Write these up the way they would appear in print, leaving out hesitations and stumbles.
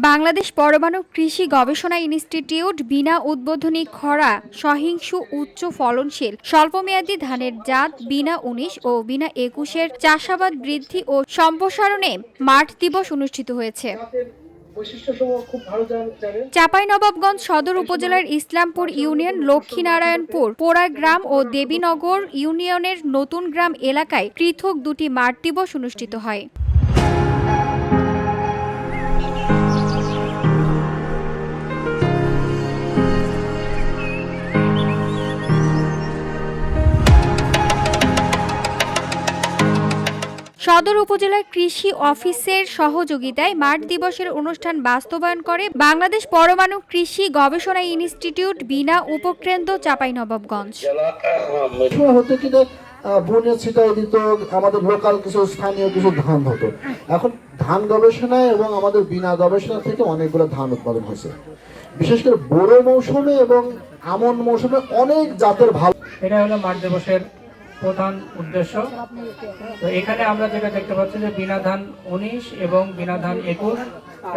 বাংলাদেশ পরমাণু কৃষি গবেষণা ইনস্টিটিউট বিনা উদ্বোধনী খরা সহিংসু উচ্চ ফলনশীল স্বল্পমেয়াদী ধানের জাত বিনা ১৯ ও বিনা ২১-এর চাষাবাদ বৃদ্ধি ও সম্প্রসারণে মাঠ দিবস অনুষ্ঠিত হয়েছে। চাঁপাইনবাবগঞ্জ সদর উপজেলার ইসলামপুর ইউনিয়ন, লক্ষ্মীনারায়ণপুর পোড়া গ্রাম ও দেবীনগর ইউনিয়নের নতুন গ্রাম এলাকায় পৃথক দুটি মাঠ দিবস অনুষ্ঠিত হয়। সদর উপজেলার কৃষি অফিসের সহযোগিতায় মাঠ দিবসের অনুষ্ঠান বাস্তবায়ন করে বাংলাদেশ পরমাণু কৃষি গবেষণা ইনস্টিটিউট বিনা উপকেন্দ্র চাঁপাইনবাবগঞ্জ। বনিয়া ছিটাই দিত, আমাদের লোকাল কিছু স্থানীয় কিছু ধান হতো। এখন ধান গবেষণায় এবং আমাদের বিনা গবেষণা থেকে অনেকগুলো ধান উৎপাদন হয়েছে, বিশেষ করে বোরো মৌসুমে এবং আমন মৌসুমে অনেক জাতের ভালো। এটা হলো মাঠ দিবসের প্রধান উদ্দেশ্য। তো এখানে আমরা যেটা দেখতে পাচ্ছি যে বিনা ধান ১৯ এবং বিনা ধান ২১,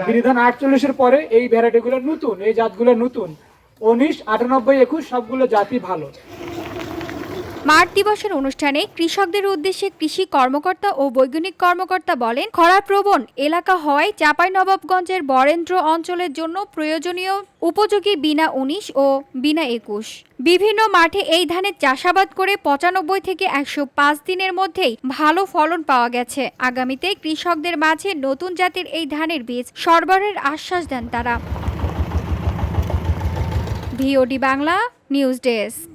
বিনা ধান ৪৮-এর পরে এই ভ্যারাইটিগুলো নতুন, এই জাতগুলো নতুন। ১৯, ৯৮, ২১ সবগুলো জাতি ভালো। মাঠ দিবসের অনুষ্ঠানে কৃষকদের উদ্দেশ্যে কৃষি কর্মকর্তা ও বৈজ্ঞানিক কর্মকর্তা বলেন, খরাপ্রবণ এলাকা হওয়ায় চাঁপাইনবাবগঞ্জের বরেন্দ্র অঞ্চলের জন্য প্রয়োজনীয় উপযোগী বিনা ১৯ ও বিনা ২১ বিভিন্ন মাঠে এই ধানের চাষাবাদ করে ৯৫ থেকে ১০৫ দিনের মধ্যেই ভালো ফলন পাওয়া গেছে। আগামীতে কৃষকদের মাঝে নতুন জাতের এই ধানের বীজ সরবরাহের আশ্বাস দেন তারা। VOD Bangla news desk.